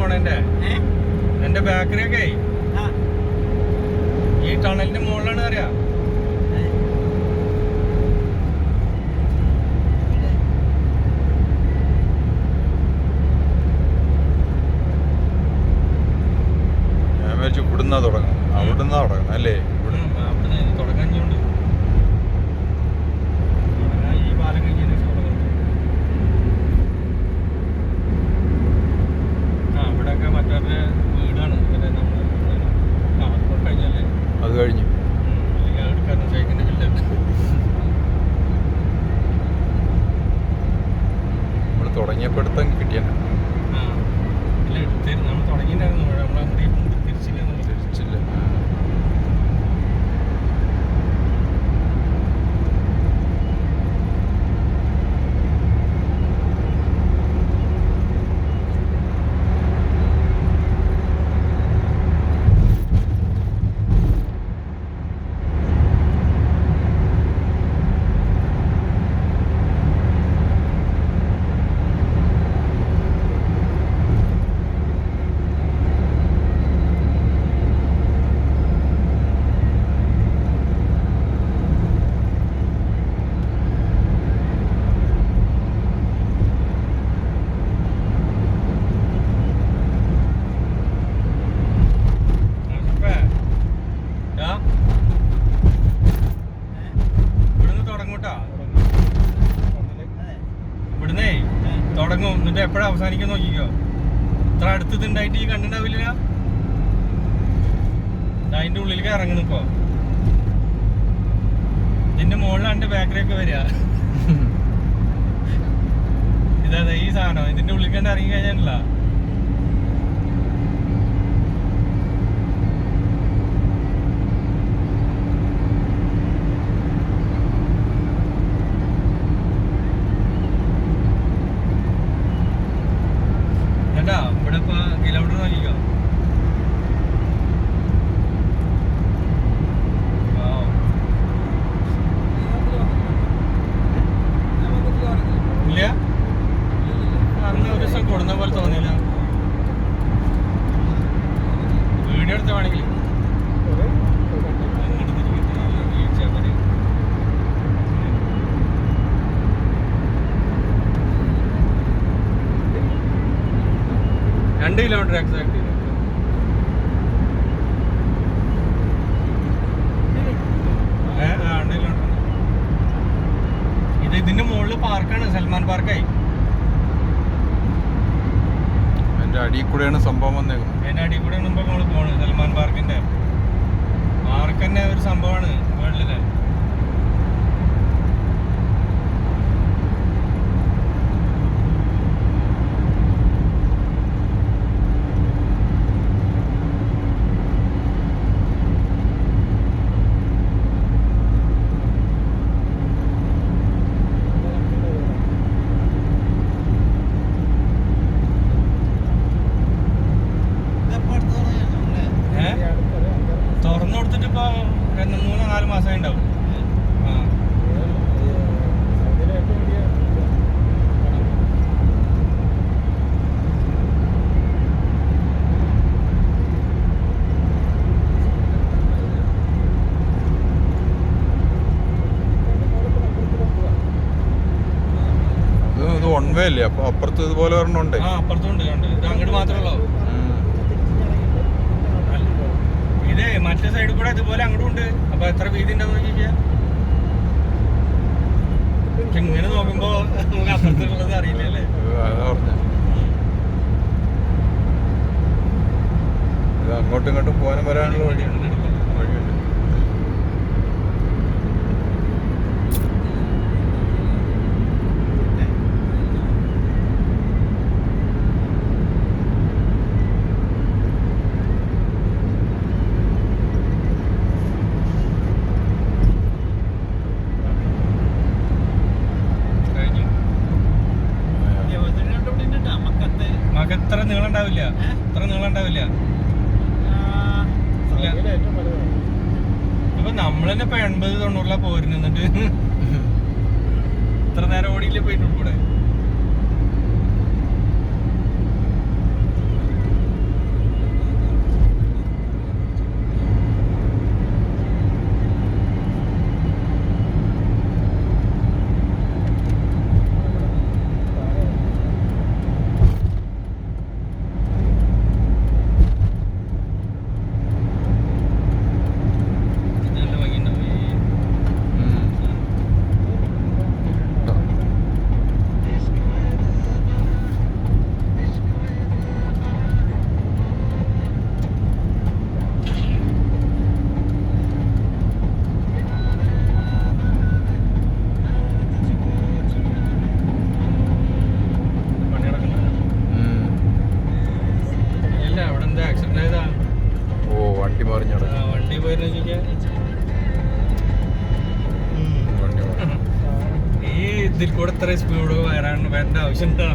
പോണേ എന്റെ ബേക്കറിയൊക്കെ ഈ ടണലിന്റെ മുകളിലാണ് അറിയാം. ഞാൻ വിചാരിച്ചു ഇവിടുന്നാ തുടങ്ങണം, അവിടുന്നാ തുടങ്ങണം അല്ലേ? അവിടുന്ന് തുടങ്ങാഞ്ഞോണ്ട് ഈ പാലം കഴിഞ്ഞ ഇവിടെയൊക്കെ മറ്റവരുടെ വീടാണ്. നമ്മൾ കഴിഞ്ഞല്ലേ അത് കഴിഞ്ഞു. അല്ലെങ്കിൽ എടുക്കാനും സൈക്കിളിന്റെ ബില്ലുണ്ട്. നമ്മൾ തുടങ്ങിയപ്പോഴത്തെ കിട്ടിയ ഇല്ല എടുത്തിരുന്നു. നമ്മൾ തുടങ്ങിയിട്ടുണ്ടായിരുന്നു. നമ്മളങ്ങോട്ട് തിരിച്ചില്ല. ഇവിടുന്നേ തുടങ്ങും, എന്നിട്ട് എപ്പോഴാ അവസാനിക്കും നോക്കിക്കോ. ഇത്ര അടുത്ത് ഉണ്ടായിട്ട് ഈ കണ്ടിണ്ടാവില്ല. അതിന്റെ ഉള്ളിലേക്ക് ഇറങ്ങണം. ഇപ്പൊ ഇതിന്റെ മുകളിലാണ് എന്റെ ബേക്കറിയൊക്കെ വരിക. ഇതാ ഈ സാധനം ഇതിന്റെ ഉള്ളിൽ തന്നെ ഇറങ്ങി കഴിഞ്ഞാൽ ഇവിടെ ഇപ്പൊ കിലോമീറ്റർ നോക്കിക്കോ. ഇല്ല, അന്ന് ഒരു ദിവസം കൊടുന്ന പോലെ തോന്നിയില്ല. വീഡിയോ എടുത്ത വേണമെങ്കിൽ കിലോമീറ്റർ എക്സാക്ട്. ഇത് ഇതിന്റെ മുകളിൽ പാർക്കാണ്, സൽമാൻ പാർക്കായി. അതിന്റെ അടിയിൽ കൂടെയാണ് സംഭവം വന്നേക്കുന്നത്. അതിന്റെ അടിയിൽ കൂടെയാണ് ഇപ്പൊ നമ്മള് പോണത്. സൽമാൻ പാർക്കിന്റെ പാർക്ക് തന്നെ ഒരു സംഭവമാണ് വേൾഡിലെ. തുറന്നു കൊടുത്തിട്ട് ഇപ്പൊ 3-4 മാസമായി ഉണ്ടാവും. ഇത് വൺ വേ അല്ലേ? അപ്പൊ അപ്പുറത്ത് ഇതുപോലെ ഒരെണ്ണമുണ്ട്. അപ്പുറത്തുണ്ട്. ഇത് അങ്ങോട്ട് മാത്രമല്ലോ. ഇതേ മറ്റേ സൈഡിൽ കൂടെ ഇതുപോലെ അങ്ങോട്ടും ഉണ്ട്. അപ്പൊ എത്ര വീതി ഉണ്ടാവും നോക്കിയാ. ഇങ്ങനെ നോക്കുമ്പോ നമുക്ക് അപ്പുറത്തുള്ളത് അറിയില്ലല്ലേ. അങ്ങോട്ടും ഇങ്ങോട്ടും പോകാനും വരാനുള്ള വഴിയുണ്ട്. ഇത്ര നീളം ഉണ്ടാവില്ല. അപ്പൊ നമ്മൾ തന്നെ ഇപ്പൊ 80-90 പോരുന്നു. എന്നിട്ട് ഇത്ര നേരം ഓടിയില്ലേ പോയിട്ട് കൂടെ. പോയിരുന്നു വണ്ടി ഓടാം. ഈ ഇതിൽ കൂടെ ഇത്ര സ്പീഡ് വരേണ്ട ആവശ്യം എന്താ?